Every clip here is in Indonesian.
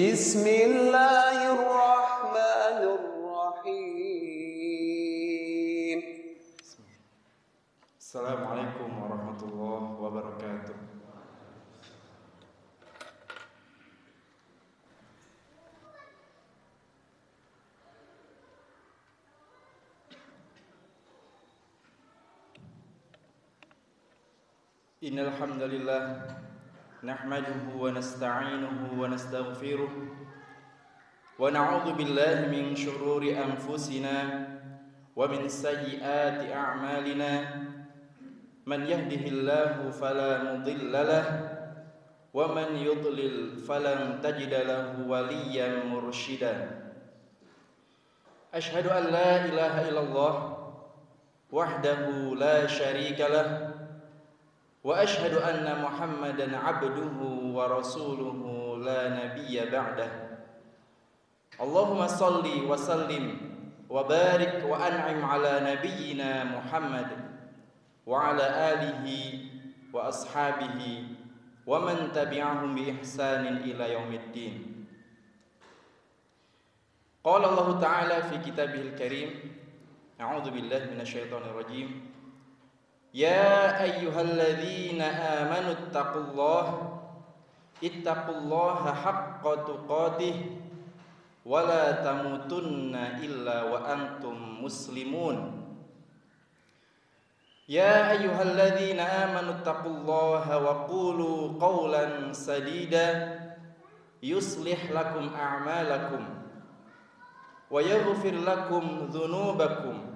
Bismillahirrahmanirrahim. Assalamualaikum warahmatullahi wabarakatuh. Innal hamdalillah nahmaduhu wa nasta'inuhu wa nastaghfiruh wa na'udzu billahi min shururi anfusina wa min sayyiati a'malina man yahdihillahu fala mudilla lahu wa man yudlil falan tajida lahu waliyyan mursyida. Ashhadu an la ilaha illallah wahdahu la syarika lahu wa ashhadu anna Muhammadan abduhu wa rasuluhu la nabiyya ba'dah. Allahumma salli wa sallim wa barik wa an'im ala nabiyyina Muhammad wa ala alihi wa ashabihi wa man tabi'ahum bi ihsanin ila yaumiddin. Qala Allah Ta'ala fi kitabihil karim, a'udzu billahi minasyaitonir rajim. Ya ayyuhalladzina amanu ittaqullaha haqqa tuqatih wa la tamutunna illa wa antum muslimun. Ya ayyuhalladzina amanu ittaqullaha wa qulu qawlan sadida yuslih lakum a'malakum wa yaghfir lakum dhunubakum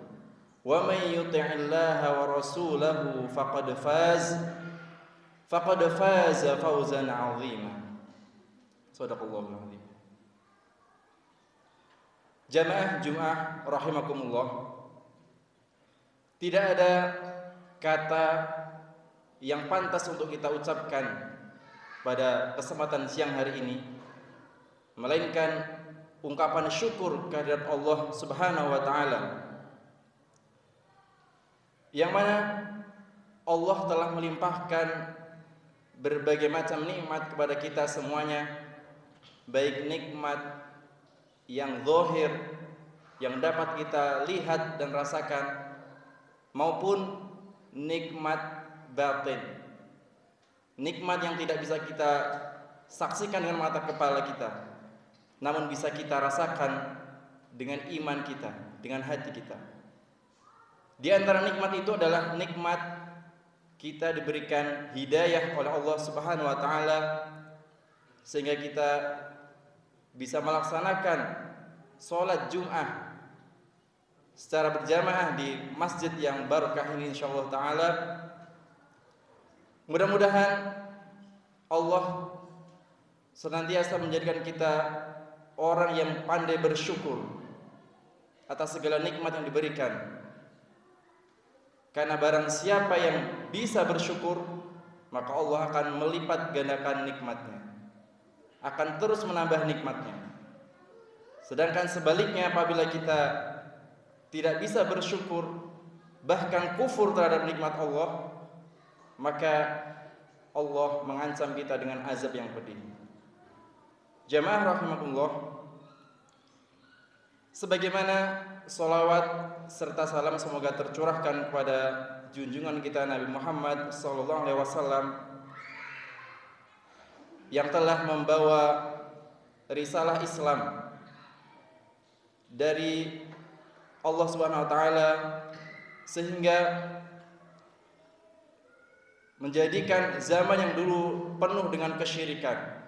wa may yuti'illaha wa rasulahu faqad faza fawzan 'azima. Shadaqallahul 'azim. Jamaah Jumat rahimakumullah, tidak ada kata yang pantas untuk kita ucapkan pada kesempatan siang hari ini melainkan ungkapan syukur kehadirat Allah Subhanahu wa taala, yang mana Allah telah melimpahkan berbagai macam nikmat kepada kita semuanya, baik nikmat yang zahir yang dapat kita lihat dan rasakan maupun nikmat batin, nikmat yang tidak bisa kita saksikan dengan mata kepala kita, namun bisa kita rasakan dengan iman kita, dengan hati kita. Di antara nikmat itu adalah nikmat kita diberikan hidayah oleh Allah Subhanahu wa taala sehingga kita bisa melaksanakan salat Jumat secara berjamaah di masjid yang barakah ini insyaallah taala. Mudah-mudahan Allah senantiasa menjadikan kita orang yang pandai bersyukur atas segala nikmat yang diberikan. Karena barang siapa yang bisa bersyukur, maka Allah akan melipat gandakan nikmatnya, akan terus menambah nikmatnya. Sedangkan sebaliknya, apabila kita tidak bisa bersyukur, bahkan kufur terhadap nikmat Allah, maka Allah mengancam kita dengan azab yang pedih. Jamaah rahimakumullah, sebagaimana salawat serta salam semoga tercurahkan kepada junjungan kita Nabi Muhammad sallallahu alaihi wasallam yang telah membawa risalah Islam dari Allah Subhanahu wa taala sehingga menjadikan zaman yang dulu penuh dengan kesyirikan,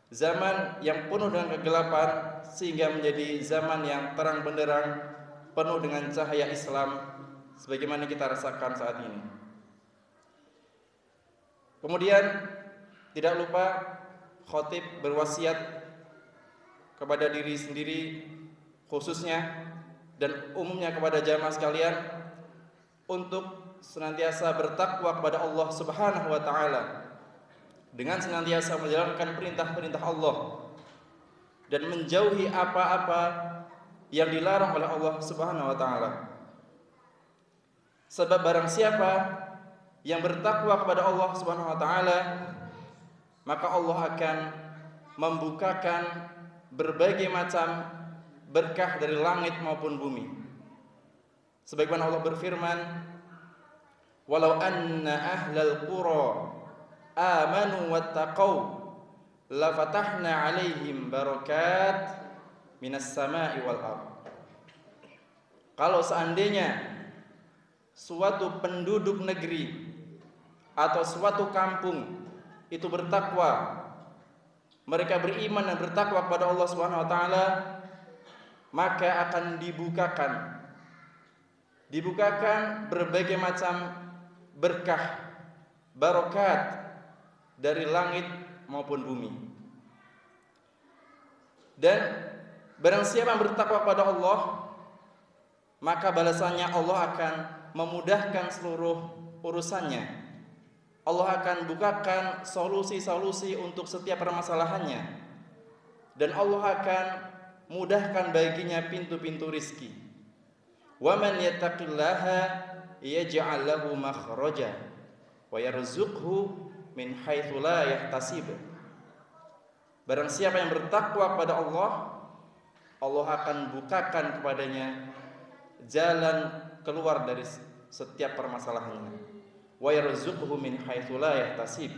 zaman yang penuh dengan kegelapan, sehingga menjadi zaman yang terang benderang, penuh dengan cahaya Islam sebagaimana kita rasakan saat ini. Kemudian tidak lupa khatib berwasiat kepada diri sendiri khususnya dan umumnya kepada jamaah sekalian untuk senantiasa bertakwa kepada Allah Subhanahu wa taala dengan senantiasa menjalankan perintah-perintah Allah dan menjauhi apa-apa yang dilarang oleh Allah Subhanahu wa taala. Sebab barang siapa yang bertakwa kepada Allah Subhanahu wa taala, maka Allah akan membukakan berbagai macam berkah dari langit maupun bumi. Sebagaimana Allah berfirman, "Walau anna ahlal qura amanu wattaqau la fatahna 'alaihim barakat minas sama'i wal ardh." Kalau seandainya suatu penduduk negeri atau suatu kampung itu bertakwa, mereka beriman dan bertakwa kepada Allah Subhanahu wa taala, maka akan dibukakan berbagai macam berkah, barokat dari langit maupun bumi. Dan barang siapa yang bertakwa kepada Allah, maka balasannya Allah akan memudahkan seluruh urusannya. Allah akan bukakan solusi-solusi untuk setiap permasalahannya, dan Allah akan mudahkan baginya pintu-pintu rizki. Wa man yattaqillaha yaj'al lahu makhraja wa yarzuqhu min haitsu la yahtasib. Barang siapa yang bertakwa kepada Allah, Allah akan bukakan kepadanya jalan keluar dari setiap permasalahannya. Wa yarzuqhu min haitsu la yahtasib,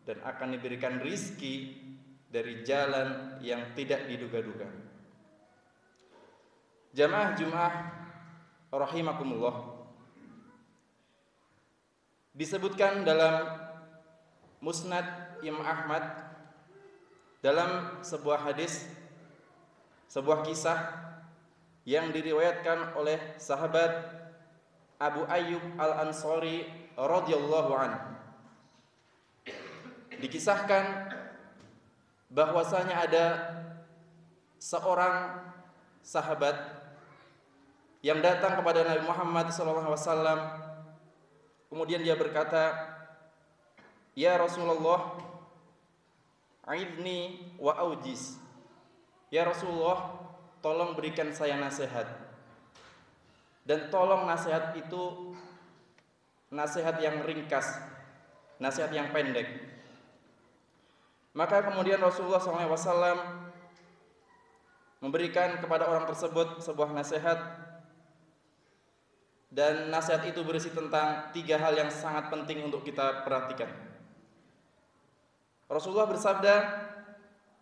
dan akan diberikan rizki dari jalan yang tidak diduga-duga. Jamaah Jumat rahimakumullah, disebutkan dalam Musnad Imam Ahmad dalam sebuah hadis, sebuah kisah yang diriwayatkan oleh sahabat Abu Ayyub Al-Ansari radhiyallahu anhu. Dikisahkan bahwasanya ada seorang sahabat yang datang kepada Nabi Muhammad SAW. Kemudian dia berkata, "Ya Rasulullah, a'idni wa aujiz." Ya Rasulullah, tolong berikan saya nasihat, dan tolong nasihat itu nasihat yang ringkas, nasihat yang pendek. Maka kemudian Rasulullah SAW memberikan kepada orang tersebut sebuah nasihat, dan nasihat itu berisi tentang 3 hal yang sangat penting untuk kita perhatikan. Rasulullah bersabda,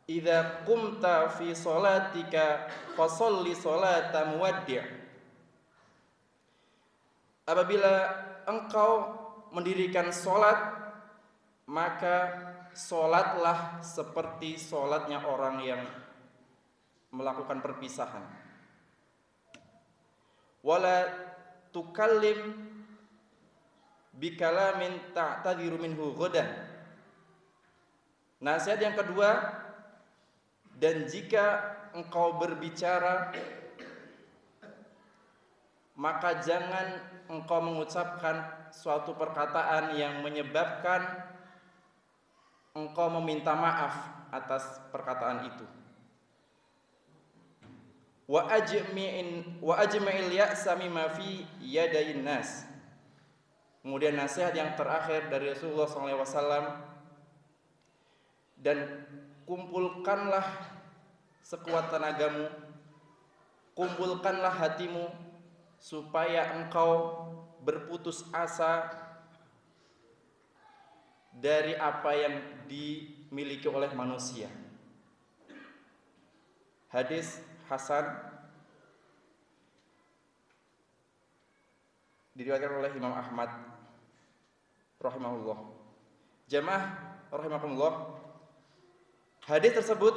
"Idza qumta fi sholatika fasholli sholata muwaddi'." Apabila engkau mendirikan sholat, maka sholatlah seperti sholatnya orang yang melakukan perpisahan. Wala tukallim bikalamin ta'tadiru minhu ghadan. Nasihat yang kedua, dan jika engkau berbicara, maka jangan engkau mengucapkan suatu perkataan yang menyebabkan engkau meminta maaf atas perkataan itu. Wa ajma'il ya'sa mimma fi yadayin nas. Kemudian nasihat yang terakhir dari Rasulullah SAW, dan kumpulkanlah sekuat tenagamu, kumpulkanlah hatimu, supaya engkau berputus asa dari apa yang dimiliki oleh manusia. Hadis hasan, diriwayatkan oleh Imam Ahmad rahimahullah. Jamaah rahimakumullah, hadis tersebut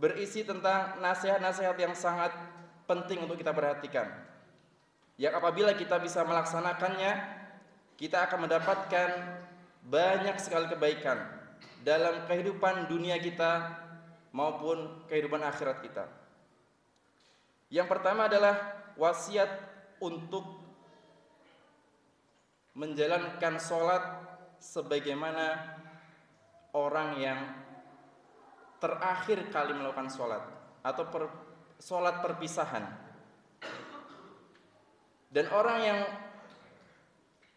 berisi tentang nasihat-nasihat yang sangat penting untuk kita perhatikan, yang apabila kita bisa melaksanakannya, kita akan mendapatkan banyak sekali kebaikan dalam kehidupan dunia kita maupun kehidupan akhirat kita. Yang pertama adalah wasiat untuk menjalankan sholat sebagaimana orang yang terakhir kali melakukan sholat, atau sholat perpisahan. Dan orang yang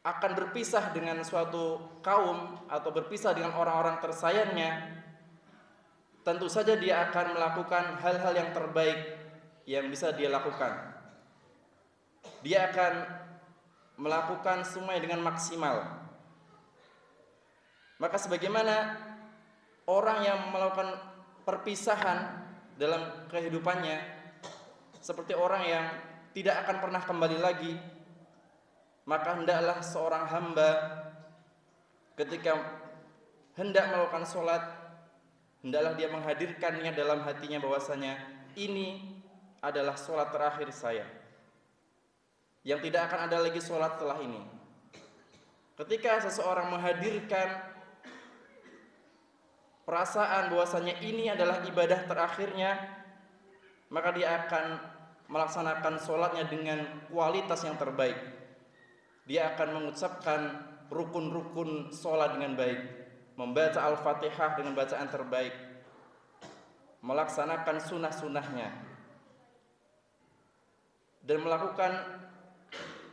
akan berpisah dengan suatu kaum atau berpisah dengan orang-orang tersayangnya, tentu saja dia akan melakukan hal-hal yang terbaik yang bisa dia lakukan. Dia akan melakukan semuanya dengan maksimal. Maka sebagaimana orang yang melakukan perpisahan dalam kehidupannya, seperti orang yang tidak akan pernah kembali lagi, maka hendaklah seorang hamba ketika hendak melakukan sholat, hendaklah dia menghadirkan niat dalam hatinya bahwasanya ini adalah sholat terakhir saya, yang tidak akan ada lagi sholat setelah ini. Ketika seseorang menghadirkan perasaan bahwasanya ini adalah ibadah terakhirnya, maka dia akan melaksanakan sholatnya dengan kualitas yang terbaik. Dia akan mengucapkan rukun-rukun sholat dengan baik, membaca Al-Fatihah dengan bacaan terbaik, melaksanakan sunnah-sunnahnya, dan melakukan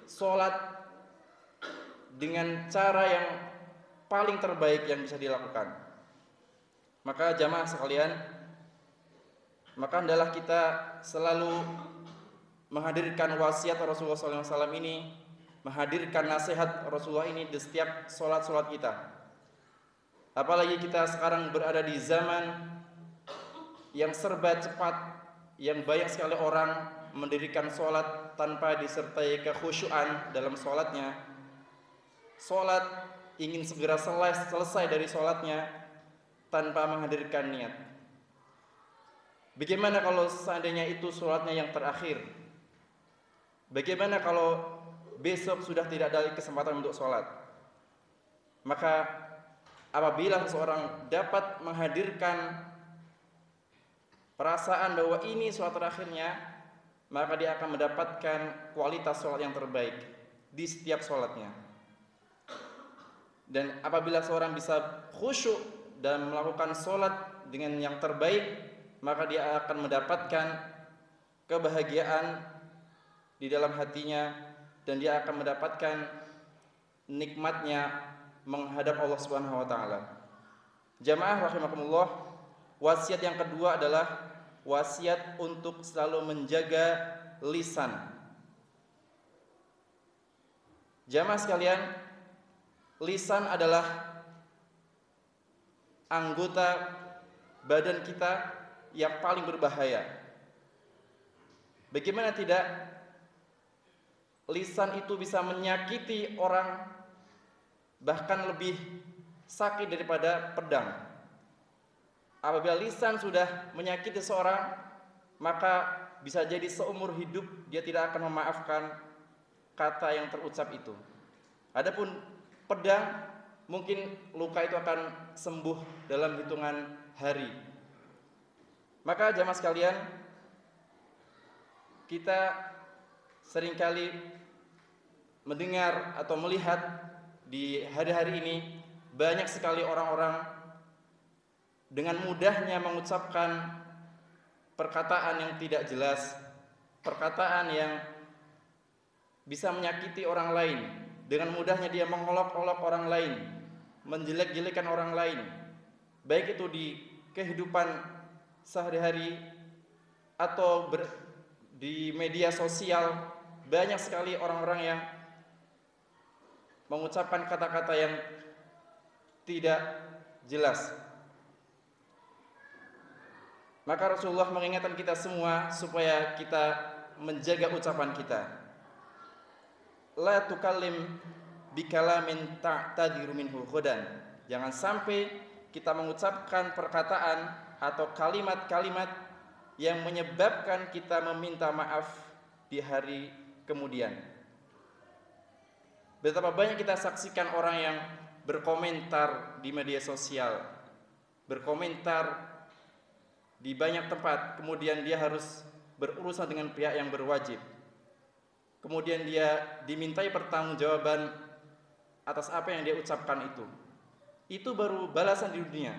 sholat dengan cara yang paling terbaik yang bisa dilakukan. Maka jamaah sekalian, maka hendaklah kita selalu menghadirkan wasiat Rasulullah SAW ini, menghadirkan nasihat Rasulullah ini di setiap sholat-sholat kita. Apalagi kita sekarang berada di zaman yang serba cepat, yang banyak sekali orang mendirikan sholat tanpa disertai kekhusyuan dalam sholatnya. Sholat ingin segera selesai dari sholatnya tanpa menghadirkan niat. Bagaimana kalau seandainya itu sholatnya yang terakhir? Bagaimana kalau besok sudah tidak ada kesempatan untuk sholat? Maka apabila seseorang dapat menghadirkan perasaan bahwa ini sholat terakhirnya, maka dia akan mendapatkan kualitas sholat yang terbaik di setiap sholatnya. Dan apabila seorang bisa khusyuk dan melakukan sholat dengan yang terbaik, maka dia akan mendapatkan kebahagiaan di dalam hatinya, dan dia akan mendapatkan nikmatnya menghadap Allah Subhanahu wa taala. Jamaah rahimakumullah, wasiat yang kedua adalah wasiat untuk selalu menjaga lisan. Jamaah sekalian, lisan adalah anggota badan kita yang paling berbahaya. Bagaimana tidak, lisan itu bisa menyakiti orang, bahkan lebih sakit daripada pedang. Apabila lisan sudah menyakiti seorang, maka bisa jadi seumur hidup dia tidak akan memaafkan kata yang terucap itu. Adapun pedang, mungkin luka itu akan sembuh dalam hitungan hari. Maka jamaah sekalian, kita seringkali mendengar atau melihat di hari-hari ini banyak sekali orang-orang dengan mudahnya mengucapkan perkataan yang tidak jelas, perkataan yang bisa menyakiti orang lain. Dengan mudahnya dia mengolok-olok orang lain, menjelek-jelekan orang lain, baik itu di kehidupan sehari-hari atau di media sosial. Banyak sekali orang-orang yang mengucapkan kata-kata yang tidak jelas. Maka Rasulullah mengingatkan kita semua supaya kita menjaga ucapan kita. La tukallim bikalamin ta'tadiru minhu ghadan. Jangan sampai kita mengucapkan perkataan atau kalimat-kalimat yang menyebabkan kita meminta maaf di hari kemudian. Betapa banyak kita saksikan orang yang berkomentar di media sosial, berkomentar di banyak tempat, kemudian dia harus berurusan dengan pihak yang berwajib. Kemudian dia dimintai pertanggungjawaban atas apa yang dia ucapkan itu. Itu baru balasan di dunia.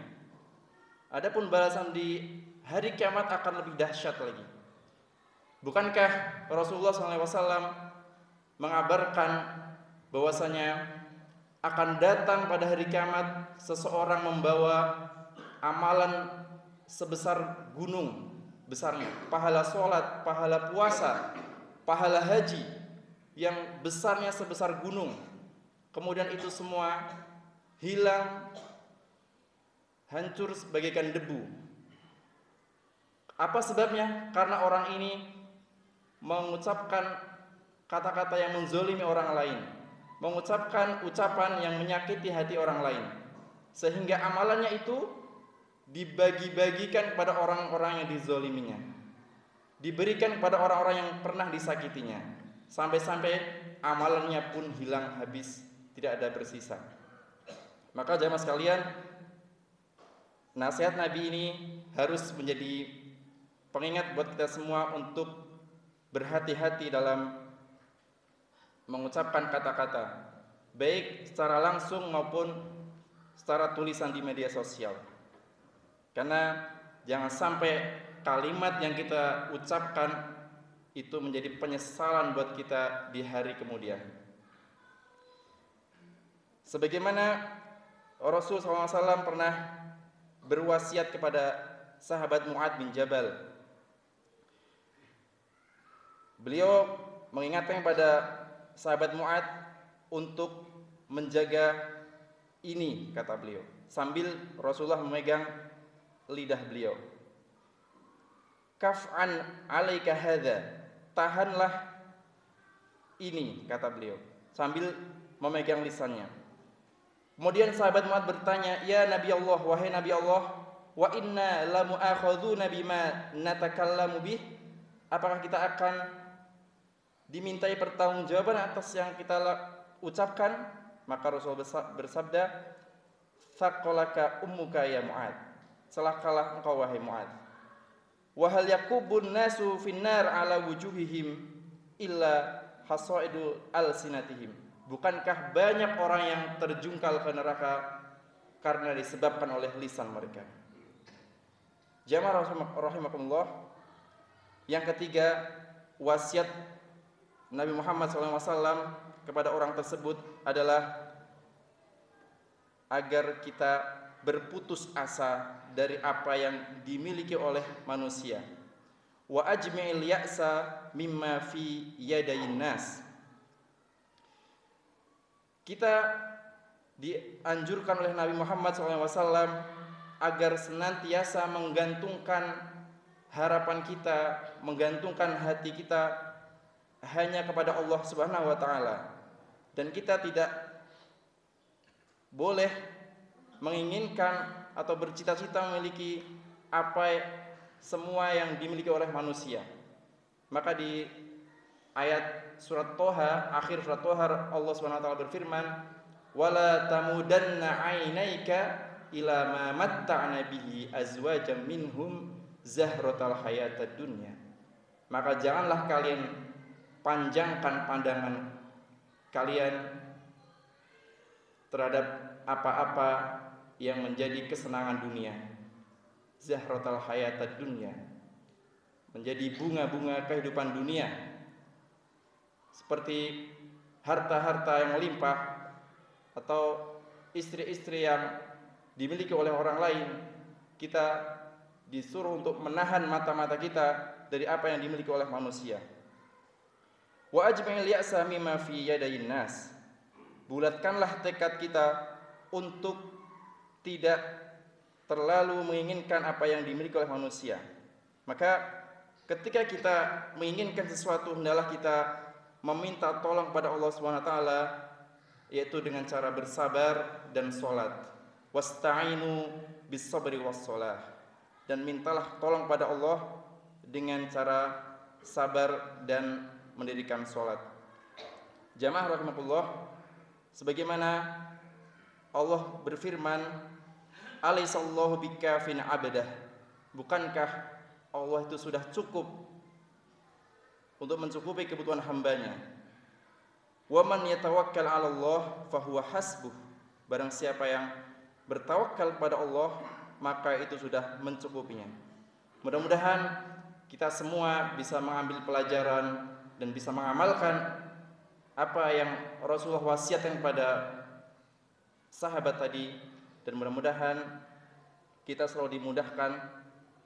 Adapun balasan di hari kiamat akan lebih dahsyat lagi. Bukankah Rasulullah SAW mengabarkan bahwasanya akan datang pada hari kiamat seseorang membawa amalan sebesar gunung besarnya, pahala sholat, pahala puasa, pahala haji yang besarnya sebesar gunung, kemudian itu semua hilang, hancur sebagaikan debu. Apa sebabnya? Karena orang ini mengucapkan kata-kata yang menzolimi orang lain, mengucapkan ucapan yang menyakiti hati orang lain, sehingga amalannya itu dibagi-bagikan kepada orang-orang yang dizoliminya, diberikan kepada orang-orang yang pernah disakitinya, sampai-sampai amalannya pun hilang habis, tidak ada bersisa. Maka jamaah sekalian, nasihat Nabi ini harus menjadi pengingat buat kita semua untuk berhati-hati dalam mengucapkan kata-kata, baik secara langsung maupun secara tulisan di media sosial. Karena jangan sampai kalimat yang kita ucapkan itu menjadi penyesalan buat kita di hari kemudian. Sebagaimana Rasulullah SAW pernah berwasiat kepada sahabat Mu'adz bin Jabal. Beliau mengingatkan kepada sahabat Mu'adz untuk menjaga ini, kata beliau, sambil Rasulullah memegang lidah beliau. Kaf'an alaika hadza, tahanlah ini, kata beliau, sambil memegang lisannya. Kemudian sahabat Mu'adz bertanya, ya Nabi Allah, wahai Nabi Allah, wa inna la mu'akhadzuna bima natakallamu bih, apakah kita akan dimintai pertanggungjawaban atas yang kita ucapkan? Maka Rasul bersabda, thaqalaka ummuka ya Mu'adz, celakalah engkau wahai Mu'adz. Wa hal yakubun nasu finnar ala wujuhihim illa hasaidu alsinatihim, bukankah banyak orang yang terjungkal ke neraka karena disebabkan oleh lisan mereka? Jamaah rahimakumullah, yang ketiga, wasiat Nabi Muhammad SAW kepada orang tersebut adalah agar kita berputus asa dari apa yang dimiliki oleh manusia. Wa ajmi'il ya'sa mimma fi yadayin nas. Kita dianjurkan oleh Nabi Muhammad SAW agar senantiasa menggantungkan harapan kita, menggantungkan hati kita hanya kepada Allah Subhanahu wa taala, dan kita tidak boleh menginginkan atau bercita-cita memiliki apa semua yang dimiliki oleh manusia. Maka di ayat surat Toha, akhir surat Toha, Allah Subhanahu wa taala berfirman, wala tamudanna ainaika ila ma matta'na bihi azwajan minhum zahratal hayatad dunya. Maka janganlah kalian panjangkan pandangan kalian terhadap apa-apa yang menjadi kesenangan dunia. Zahratal hayatad dunya, menjadi bunga-bunga kehidupan dunia, seperti harta-harta yang melimpah atau istri-istri yang dimiliki oleh orang lain. Kita disuruh untuk menahan mata-mata kita dari apa yang dimiliki oleh manusia. Wa ajma'il ya'sa mimma fi yadayin nas, bulatkanlah tekad kita untuk tidak terlalu menginginkan apa yang dimiliki oleh manusia. Maka ketika kita menginginkan sesuatu, hendaklah kita meminta tolong kepada Allah Subhanahu wa taala, yaitu dengan cara bersabar dan salat. Wasta'inu bis sabri was shalah, dan mintalah tolong pada Allah dengan cara sabar dan mendirikan salat. Jamaah rahimakumullah, sebagaimana Allah berfirman, alaihissallahu bikafin abdah, bukankah Allah itu sudah cukup untuk mencukupi kebutuhan hambanya? Wa man yatawakkal 'ala Allah fahuwa hasbuh, barang siapa yang bertawakal kepada Allah maka itu sudah mencukupinya. Mudah-mudahan kita semua bisa mengambil pelajaran dan bisa mengamalkan apa yang Rasulullah wasiatkan kepada sahabat tadi, dan mudah-mudahan kita selalu dimudahkan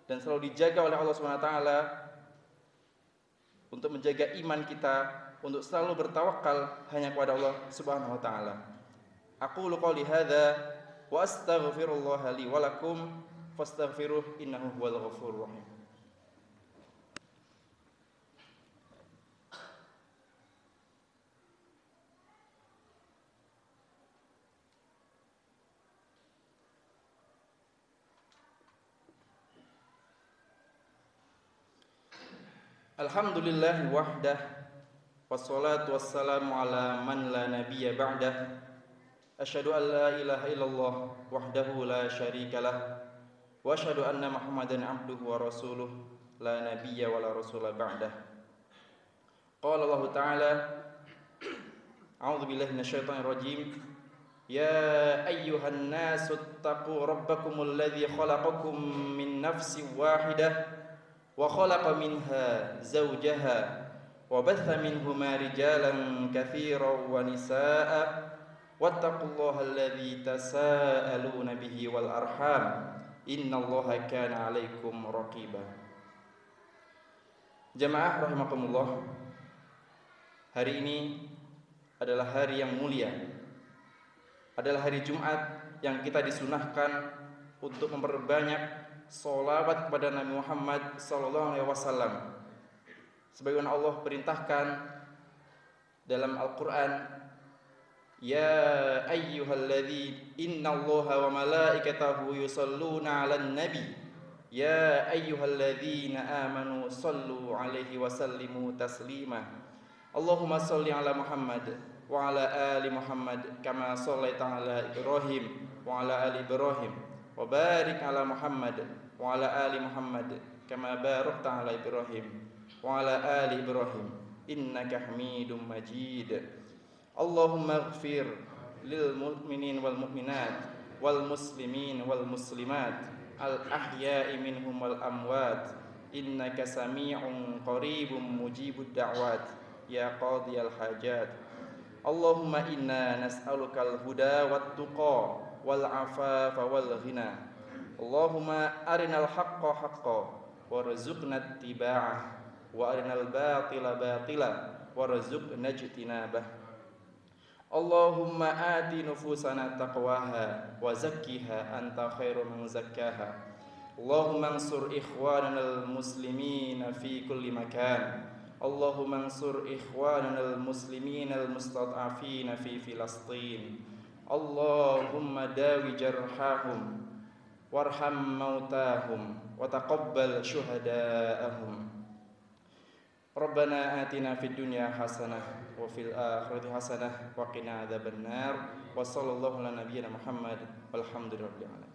dan selalu dijaga oleh Allah Subhanahu wa taala untuk menjaga iman kita, untuk selalu bertawakal hanya kepada Allah Subhanahu wa taala. Aqulu qouli hadza wa astaghfirullah li wa lakum fastaghfiruh innahu huwal ghafurur rahim. Alhamdulillah wahdah, wassalatu wassalamu ala man la nabiyya ba'dah. Asyhadu an la ilaha illallah wahdahu la syarikalah, wa asyhadu anna Muhammadan abduhu wa rasuluh la nabiyya wa la rasula ba'dah. Qala Allah Ta'ala, a'udzu billahi minasyaitonir rajim. Ya ayyuhan nasu ittaqu rabbakumul ladzi khalaqakum min nafsin wahidah wa khalaqa minha zawjaha wa batha minhuma rijalan katsiran wa nisaa'a wattaqullaha alladzi tasaaluna bihi wal arham innallaha kana 'alaikum raqiba. Jamaah rahimakumullah, hari ini adalah hari yang mulia, adalah hari Jumat yang kita disunahkan untuk memperbanyak sholawat kepada Nabi Muhammad sallallahu alaihi wasallam. Sebagaimana Allah perintahkan dalam Al-Qur'an, ya ayyuhalladzi innallaha wa malaikatahu yusholluna 'alan nabi ya ayyuhalladzina amanu shallu 'alaihi wa sallimu taslima. Allahumma shalli 'ala Muhammad wa 'ala ali Muhammad kama shallaita 'ala Ibrahim wa 'ala ali Ibrahim wa barik 'ala Muhammad wa 'ala ali Muhammad kama barakta 'ala Ibrahim wa 'ala ali Ibrahim innaka Hamidum Majid. Allahumma ighfir lil mu'minin wal mu'minat wal muslimin wal muslimat al ahya'i minhum wal amwat innaka sami'un qaribun mujibud da'wat ya qadiyal hajat. Allahumma inna nas'alukal huda wat tuqa wal afafa wal ghina. Allahumma arinal haqqa haqqa warzuqna ittiba'ah wa arinal batila batila warzuqna ijtinabah. Allahumma ati nufusana taqwaha wa zakkiha anta khairu man zakkaha. Allahumma ansur ikhwanana al-muslimina fi kulli makan. Allahumma ansur ikhwanana al-muslimina al-mustad'afina fi Filastin. Allahumma dawi jarhahum warham mautahum wa taqabbal syuhada'ahum. Rabbana atina fid dunya hasanah wa fil akhirati hasanah wa qina adzabannar. Wa sallallahu ala nabiyyina Muhammad walhamdulillahi rabbil alamin.